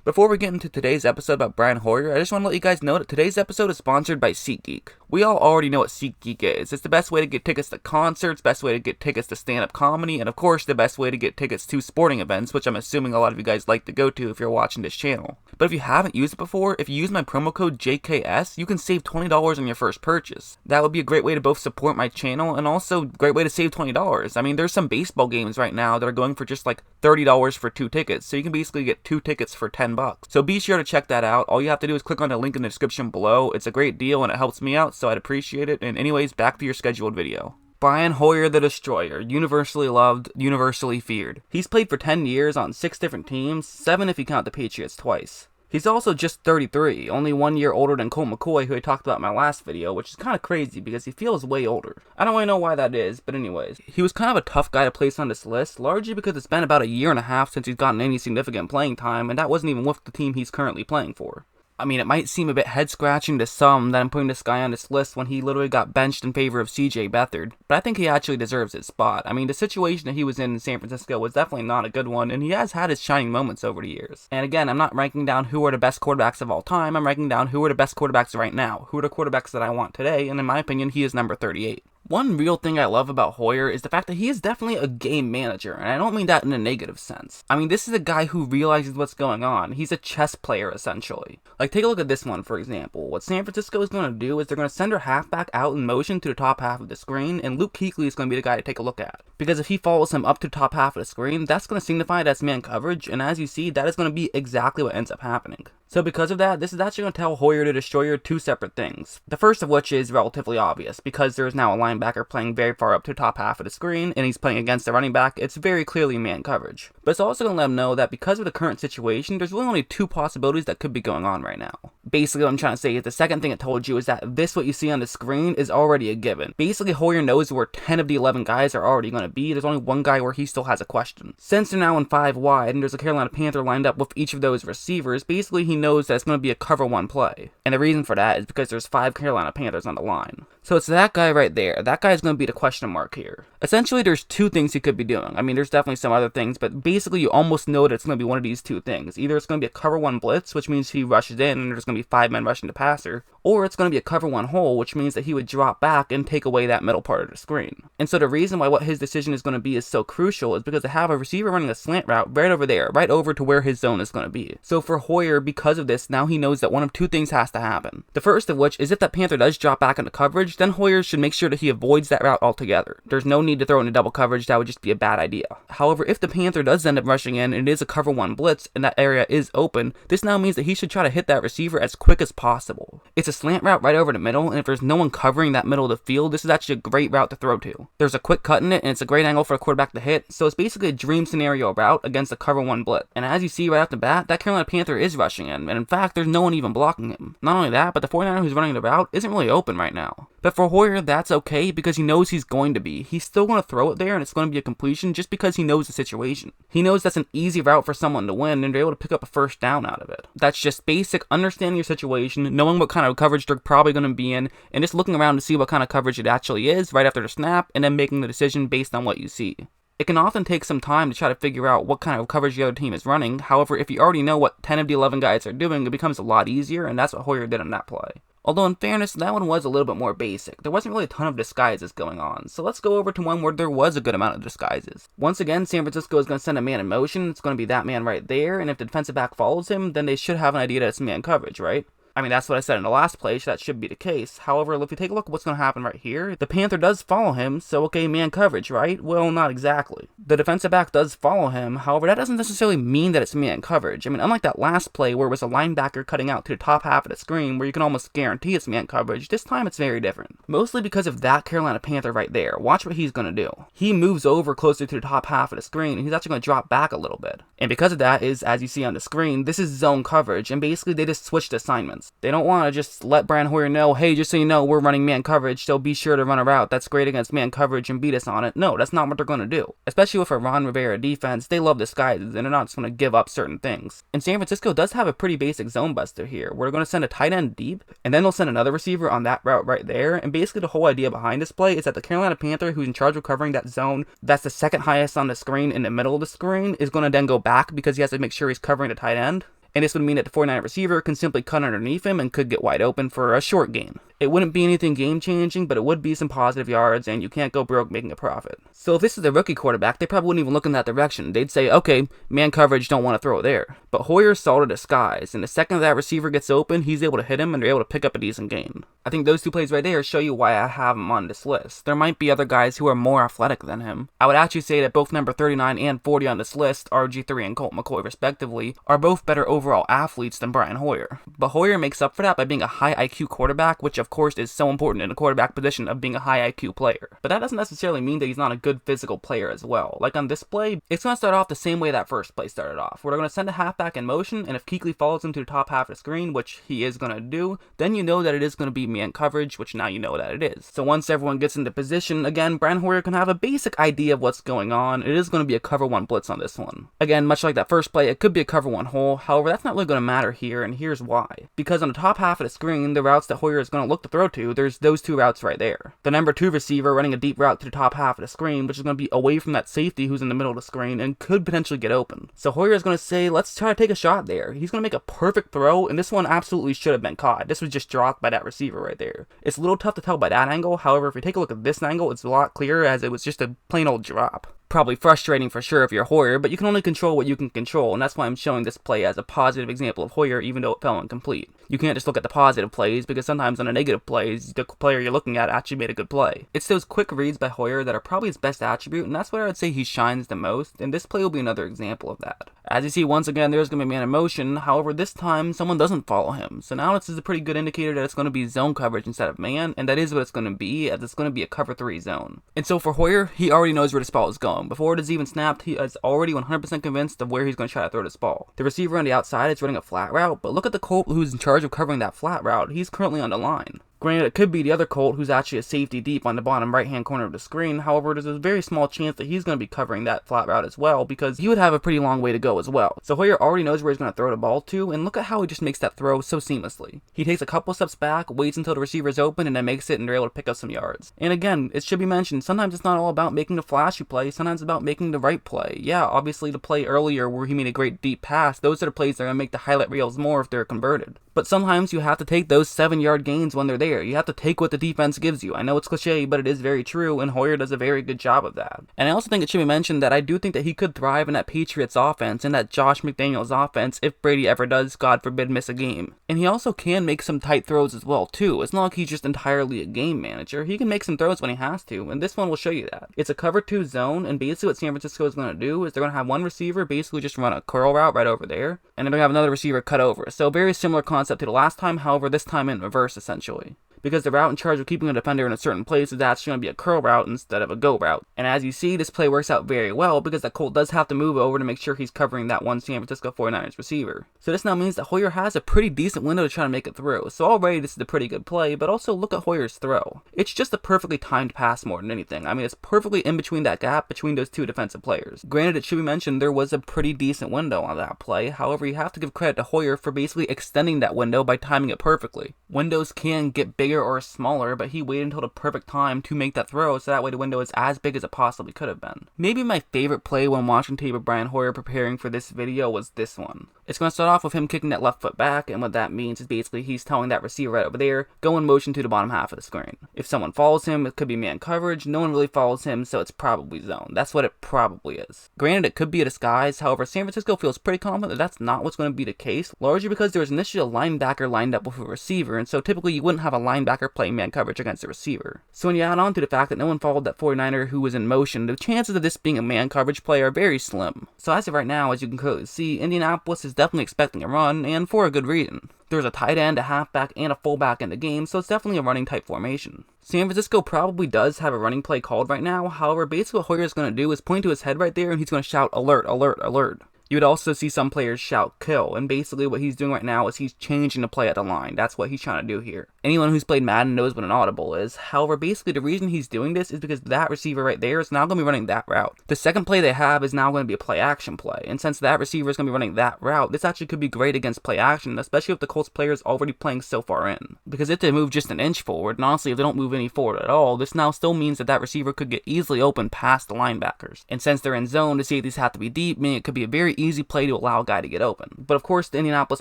Before we get into today's episode about Brian Hoyer, I just want to let you guys know that today's episode is sponsored by SeatGeek. We all already know what SeatGeek is. It's the best way to get tickets to concerts, best way to get tickets to stand-up comedy, and of course the best way to get tickets to sporting events, which I'm assuming a lot of you guys like to go to if you're watching this channel. But if you haven't used it before, if you use my promo code JKS, you can save $20 on your first purchase. That would be a great way to both support my channel and also a great way to save $20. I mean, there's some baseball games right now that are going for just like $30 for 2 tickets, so you can basically get 2 tickets for $10. So be sure to check that out. All you have to do is click on the link in the description below. It's a great deal and it helps me out, so I'd appreciate it. And anyways, back to your scheduled video. Brian Hoyer the Destroyer, universally loved, universally feared. He's played for 10 years on 6 different teams, 7 if you count the Patriots twice. He's also just 33, only 1 year older than Colt McCoy, who I talked about in my last video, which is kind of crazy because he feels way older. I don't really know why that is, but anyways. He was kind of a tough guy to place on this list, largely because it's been about a year and a half since he's gotten any significant playing time, and that wasn't even with the team he's currently playing for. I mean, it might seem a bit head-scratching to some that I'm putting this guy on this list when he literally got benched in favor of CJ Beathard, but I think he actually deserves his spot. I mean, the situation that he was in San Francisco was definitely not a good one, and he has had his shining moments over the years. And again, I'm not ranking down who are the best quarterbacks of all time, I'm ranking down who are the best quarterbacks right now, who are the quarterbacks that I want today, and in my opinion, he is number 38. One real thing I love about Hoyer is the fact that he is definitely a game manager, and I don't mean that in a negative sense. I mean, this is a guy who realizes what's going on. He's a chess player, essentially. Like, take a look at this one, for example. What San Francisco is going to do is they're going to send their halfback out in motion to the top half of the screen, and Luke Kuechly is going to be the guy to take a look at. Because if he follows him up to the top half of the screen, that's going to signify that's man coverage, and as you see, that is going to be exactly what ends up happening. So because of that, this is actually going to tell Hoyer the Destroyer 2 separate things. The first of which is relatively obvious, because there is now a linebacker playing very far up to the top half of the screen, and he's playing against the running back, it's very clearly man coverage. But it's also going to let him know that because of the current situation, there's really only 2 possibilities that could be going on right now. Basically what I'm trying to say is the second thing it told you is that this, what you see on the screen, is already a given. Basically Hoyer knows where 10 of the 11 guys are already going to be, there's only 1 guy where he still has a question. Since they're now in 5 wide, and there's a Carolina Panther lined up with each of those receivers, basically he knows that it's going to be a cover 1 play. And the reason for that is because there's 5 Carolina Panthers on the line. So it's that guy right there. That guy's going to be the question mark here. Essentially, there's 2 things he could be doing. I mean, there's definitely some other things, but basically you almost know that it's going to be one of these 2 things. Either it's going to be a cover 1 blitz, which means he rushes in and there's going to be 5 men rushing the passer, or it's going to be a cover 1 hole, which means that he would drop back and take away that middle part of the screen. And so the reason why what his decision is going to be is so crucial is because they have a receiver running a slant route right over there, right over to where his zone is going to be. So for Hoyer, because of this, now he knows that one of 2 things has to happen. The first of which is if that Panther does drop back into coverage, then Hoyer should make sure that he avoids that route altogether. There's no need to throw into double coverage, that would just be a bad idea. However, if the Panther does end up rushing in and it is a cover 1 blitz and that area is open, this now means that he should try to hit that receiver as quick as possible. It's a slant route right over the middle, and if there's no one covering that middle of the field, this is actually a great route to throw to. There's a quick cut in it, and it's a great angle for a quarterback to hit, so it's basically a dream scenario route against a cover 1 blitz. And as you see right off the bat, that Carolina Panther is rushing in, and in fact, there's no one even blocking him. Not only that, but the 49er who's running the route isn't really open right now. But for Hoyer, that's okay because he knows he's going to be. He's still going to throw it there and it's going to be a completion just because he knows the situation. He knows that's an easy route for someone to win and they're able to pick up a first down out of it. That's just basic understanding your situation, knowing what kind of coverage they're probably going to be in, and just looking around to see what kind of coverage it actually is right after the snap and then making the decision based on what you see. It can often take some time to try to figure out what kind of coverage the other team is running. However, if you already know what 10 of the 11 guys are doing, it becomes a lot easier, and that's what Hoyer did on that play. Although in fairness, that one was a little bit more basic. There wasn't really a ton of disguises going on, so let's go over to one where there was a good amount of disguises. Once again, San Francisco is going to send a man in motion, it's going to be that man right there, and if the defensive back follows him, then they should have an idea that it's man coverage, right? I mean, that's what I said in the last play, so that should be the case. However, if you take a look at what's going to happen right here, the Panther does follow him, so okay, man coverage, right? Well, not exactly. The defensive back does follow him, however, that doesn't necessarily mean that it's man coverage. I mean, unlike that last play where it was a linebacker cutting out to the top half of the screen where you can almost guarantee it's man coverage, this time it's very different. Mostly because of that Carolina Panther right there. Watch what he's going to do. He moves over closer to the top half of the screen, and he's actually going to drop back a little bit. And because of that is, as you see on the screen, this is zone coverage, and basically they just switched assignments. They don't want to just let Brian Hoyer know, hey, just so you know, we're running man coverage, so be sure to run a route that's great against man coverage and beat us on it. No, that's not what they're going to do. Especially with a Ron Rivera defense, they love disguises, and they're not just going to give up certain things. And San Francisco does have a pretty basic zone buster here. We're going to send a tight end deep, and then they'll send another receiver on that route right there, and basically the whole idea behind this play is that the Carolina Panther, who's in charge of covering that zone, that's the second highest on the screen in the middle of the screen, is going to then go back because he has to make sure he's covering the tight end. and this would mean that the 49er receiver can simply cut underneath him and could get wide open for a short gain. It wouldn't be anything game-changing, but it would be some positive yards, and you can't go broke making a profit. So if this is a rookie quarterback, they probably wouldn't even look in that direction. They'd say, okay, man coverage, don't want to throw it there. But Hoyer saw the disguise, and the second that receiver gets open, he's able to hit him, and they're able to pick up a decent gain. I think those two plays right there show you why I have him on this list. There might be other guys who are more athletic than him. I would actually say that both number 39 and 40 on this list, RG3 and Colt McCoy respectively, are both better overall athletes than Brian Hoyer. But Hoyer makes up for that by being a high IQ quarterback, which of course is so important in the quarterback position of being a high IQ player. But that doesn't necessarily mean that he's not a good physical player as well. Like on this play, it's going to start off the same way that first play started off, where they're going to send a halfback in motion, and if Kuechly follows him to the top half of the screen, which he is going to do, then you know that it is going to be man coverage, which now you know that it is. So once everyone gets into position, again, Brian Hoyer can have a basic idea of what's going on. It is going to be a cover 1 blitz on this one. Again, much like that first play, it could be a cover 1 hole. However, that's not really going to matter here, and here's why. Because on the top half of the screen, the routes that Hoyer is going to look to throw to, there's those two routes right there. The number 2 receiver running a deep route to the top half of the screen, which is going to be away from that safety who's in the middle of the screen and could potentially get open. So Hoyer is going to say, let's try to take a shot there. He's going to make a perfect throw, and this one absolutely should have been caught. This was just dropped by that receiver right there. It's a little tough to tell by that angle. However, if you take a look at this angle, it's a lot clearer as it was just a plain old drop. Probably frustrating for sure if you're Hoyer, but you can only control what you can control, and that's why I'm showing this play as a positive example of Hoyer, even though it fell incomplete. You can't just look at the positive plays, because sometimes on the negative plays, the player you're looking at actually made a good play. It's those quick reads by Hoyer that are probably his best attribute, and that's where I would say he shines the most, and this play will be another example of that. As you see, once again, there's going to be man in motion, however, this time, someone doesn't follow him. So now this is a pretty good indicator that it's going to be zone coverage instead of man, and that is what it's going to be, as it's going to be a cover 3 zone. And so for Hoyer, he already knows where this ball is going. Before it is even snapped, he is already 100% convinced of where he's going to try to throw this ball. The receiver on the outside is running a flat route, but look at the Colt who's in charge of covering that flat route. He's currently on the line. Granted, it could be the other Colt who's actually a safety deep on the bottom right-hand corner of the screen. However, there's a very small chance that he's going to be covering that flat route as well, because he would have a pretty long way to go as well. So Hoyer already knows where he's going to throw the ball to, and look at how he just makes that throw so seamlessly. He takes a couple steps back, waits until the receiver's open, and then makes it, and they're able to pick up some yards. And again, it should be mentioned, sometimes it's not all about making a flashy play, sometimes it's about making the right play. Yeah, obviously the play earlier where he made a great deep pass, those are the plays that are going to make the highlight reels more if they're converted. But sometimes you have to take those 7-yard gains when they're there. You have to take what the defense gives you. I know it's cliche, but it is very true, and Hoyer does a very good job of that. And I also think it should be mentioned that I do think that he could thrive in that Patriots offense, and that Josh McDaniels offense, if Brady ever does, God forbid, miss a game. And he also can make some tight throws as well, too. It's not like he's just entirely a game manager. He can make some throws when he has to, and this one will show you that. It's a cover 2 zone, and basically what San Francisco is going to do is they're going to have one receiver basically just run a curl route right over there, and then they're going to have another receiver cut over. So very similar concept to the last time, however, this time in reverse, essentially. Because the route in charge of keeping a defender in a certain place is actually going to be a curl route instead of a go route. And as you see, this play works out very well because that Colt does have to move over to make sure he's covering that one San Francisco 49ers receiver. So this now means that Hoyer has a pretty decent window to try to make it through. So already this is a pretty good play, but also look at Hoyer's throw. It's just a perfectly timed pass more than anything. I mean, it's perfectly in between that gap between those two defensive players. Granted, it should be mentioned there was a pretty decent window on that play. However, you have to give credit to Hoyer for basically extending that window by timing it perfectly. Windows can get bigger or smaller, but he waited until the perfect time to make that throw, so that way the window is as big as it possibly could have been. Maybe my favorite play when watching tape of Brian Hoyer preparing for this video was this one. It's going to start off with him kicking that left foot back, and what that means is basically he's telling that receiver right over there, go in motion to the bottom half of the screen. If someone follows him, it could be man coverage. No one really follows him, so it's probably zone. That's what it probably is. Granted, it could be a disguise. However, San Francisco feels pretty confident that that's not what's going to be the case, largely because there was initially a linebacker lined up with a receiver, and so typically you wouldn't have a linebacker playing man coverage against a receiver. So when you add on to the fact that no one followed that 49er who was in motion, the chances of this being a man coverage play are very slim. So as of right now, as you can clearly see, Indianapolis is definitely expecting a run, and for a good reason. There's a tight end, a halfback, and a fullback in the game, so it's definitely a running type formation. San Francisco probably does have a running play called right now. However, basically what Hoyer is going to do is point to his head right there, and he's going to shout, alert, alert, alert. You would also see some players shout kill, and basically what he's doing right now is he's changing the play at the line. That's what he's trying to do here. Anyone who's played Madden knows what an audible is. However, basically the reason he's doing this is because that receiver right there is now going to be running that route. The second play they have is now going to be a play action play, and since that receiver is going to be running that route, this actually could be great against play action, especially if the Colts player is already playing so far in. Because if they move just an inch forward, and honestly if they don't move any forward at all, this now still means that that receiver could get easily open past the linebackers. And since they're in zone, the safeties have to be deep, meaning it could be a very easy play to allow a guy to get open. But of course, the Indianapolis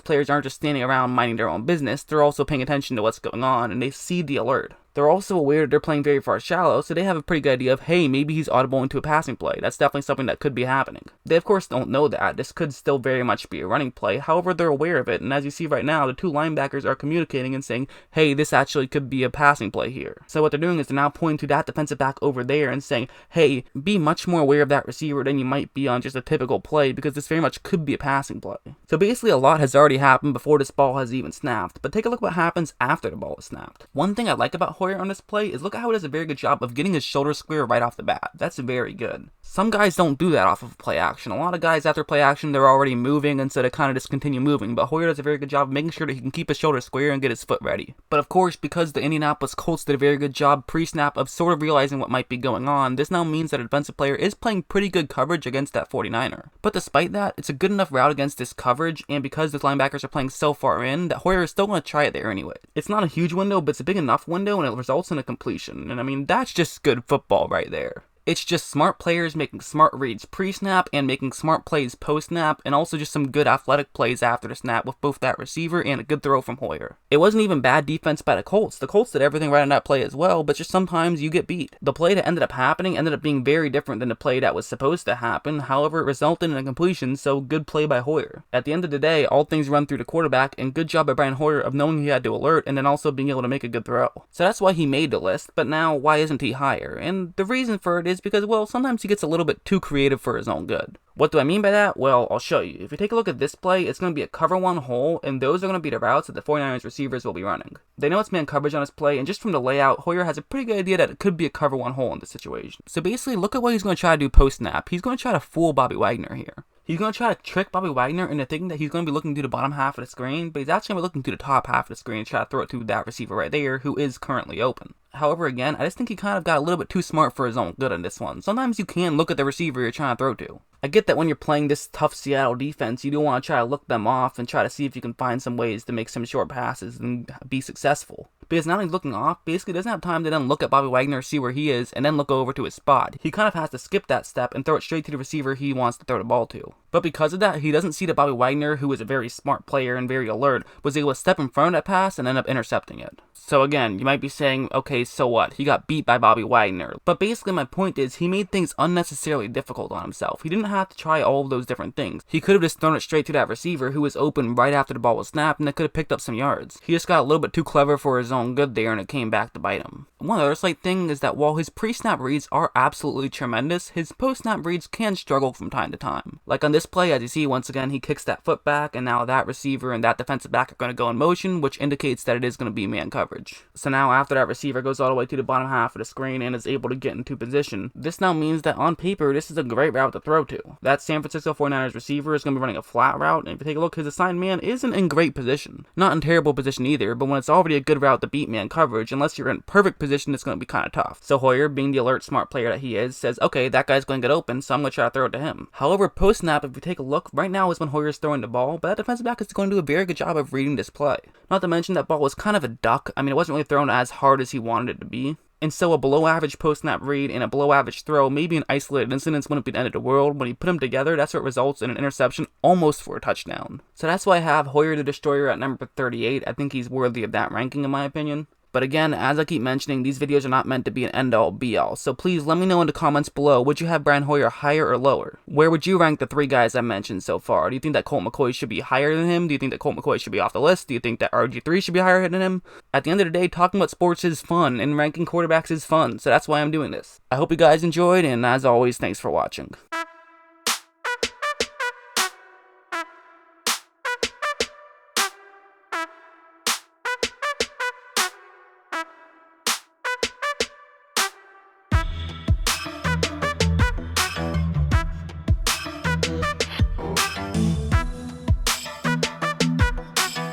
players aren't just standing around minding their own business, they're also paying attention to what's going on, and they see the alert. They're also aware they're playing very far shallow, so they have a pretty good idea of, hey, maybe he's audible into a passing play. That's definitely something that could be happening. They of course don't know that. This could still very much be a running play, however they're aware of it, and as you see right now, the two linebackers are communicating and saying, hey, this actually could be a passing play here. So what they're doing is they're now pointing to that defensive back over there and saying, hey, be much more aware of that receiver than you might be on just a typical play, because this very much could be a passing play. So basically a lot has already happened before this ball has even snapped, but take a look what happens after the ball is snapped. One thing I like about Hoyer on this play is look at how he does a very good job of getting his shoulder square right off the bat. That's very good. Some guys don't do that off of play action. A lot of guys after play action, they're already moving, and so they kind of just continue moving. But Hoyer does a very good job of making sure that he can keep his shoulder square and get his foot ready. But of course, because the Indianapolis Colts did a very good job pre-snap of sort of realizing what might be going on, this now means that a defensive player is playing pretty good coverage against that 49er. But despite that, it's a good enough route against this coverage, and because the linebackers are playing so far in, that Hoyer is still going to try it there anyway. It's not a huge window, but it's a big enough window, and it results in a completion. And I mean, that's just good football right there. It's just smart players making smart reads pre-snap and making smart plays post-snap, and also just some good athletic plays after the snap with both that receiver and a good throw from Hoyer. It wasn't even bad defense by the Colts. The Colts did everything right on that play as well, but just sometimes you get beat. The play that ended up happening ended up being very different than the play that was supposed to happen, however it resulted in a completion, so good play by Hoyer. At the end of the day, all things run through the quarterback, and good job by Brian Hoyer of knowing he had to alert and then also being able to make a good throw. So that's why he made the list, but now why isn't he higher? And the reason for it is because, well, sometimes he gets a little bit too creative for his own good. What do I mean by that? Well, I'll show you. If you take a look at this play, it's going to be a cover one hole, and those are going to be the routes that the 49ers receivers will be running. They know it's man coverage on this play, and just from the layout, Hoyer has a pretty good idea that it could be a cover one hole in this situation. So basically, look at what he's going to try to do post-snap. He's going to try to fool Bobby Wagner here. He's going to try to trick Bobby Wagner into thinking that he's going to be looking to the bottom half of the screen, but he's actually going to be looking to the top half of the screen and try to throw it to that receiver right there, who is currently open. However, again, I just think he kind of got a little bit too smart for his own good on this one. Sometimes you can look at the receiver you're trying to throw to. I get that when you're playing this tough Seattle defense, you do want to try to look them off and try to see if you can find some ways to make some short passes and be successful. Because now he's looking off, basically doesn't have time to then look at Bobby Wagner, see where he is, and then look over to his spot. He kind of has to skip that step and throw it straight to the receiver he wants to throw the ball to. But because of that, he doesn't see that Bobby Wagner, who is a very smart player and very alert, was able to step in front of that pass and end up intercepting it. So again, you might be saying, okay, so what? He got beat by Bobby Wagner. But basically my point is, he made things unnecessarily difficult on himself. He didn't have to try all of those different things. He could have just thrown it straight to that receiver who was open right after the ball was snapped, and it could have picked up some yards. He just got a little bit too clever for his own good there, and it came back to bite him. One other slight thing is that while his pre-snap reads are absolutely tremendous, his post-snap reads can struggle from time to time. Like on this play, as you see, once again, he kicks that foot back, and now that receiver and that defensive back are going to go in motion, which indicates that it is going to be man coverage. So now after that receiver goes all the way to the bottom half of the screen and is able to get into position, this now means that on paper, this is a great route to throw to. That San Francisco 49ers receiver is going to be running a flat route, and if you take a look, his assigned man isn't in great position. Not in terrible position either, but when it's already a good route to beat man coverage, unless you're in perfect position, it's going to be kind of tough. So Hoyer, being the alert, smart player that he is, says, okay, that guy's going to get open, so I'm going to try to throw it to him. However, post-snap, if we take a look, right now is when Hoyer's throwing the ball, but that defensive back is going to do a very good job of reading this play. Not to mention that ball was kind of a duck. I mean, it wasn't really thrown as hard as he wanted it to be. And so a below-average post-snap read and a below-average throw, maybe an isolated incident, wouldn't be the end of the world. When you put them together, that's what results in an interception almost for a touchdown. So that's why I have Hoyer the Destroyer at number 38. I think he's worthy of that ranking in my opinion. But again, as I keep mentioning, these videos are not meant to be an end-all, be-all. So please let me know in the comments below, would you have Brian Hoyer higher or lower? Where would you rank the three guys I mentioned so far? Do you think that Colt McCoy should be higher than him? Do you think that Colt McCoy should be off the list? Do you think that RG3 should be higher than him? At the end of the day, talking about sports is fun, and ranking quarterbacks is fun, so that's why I'm doing this. I hope you guys enjoyed, and as always, thanks for watching.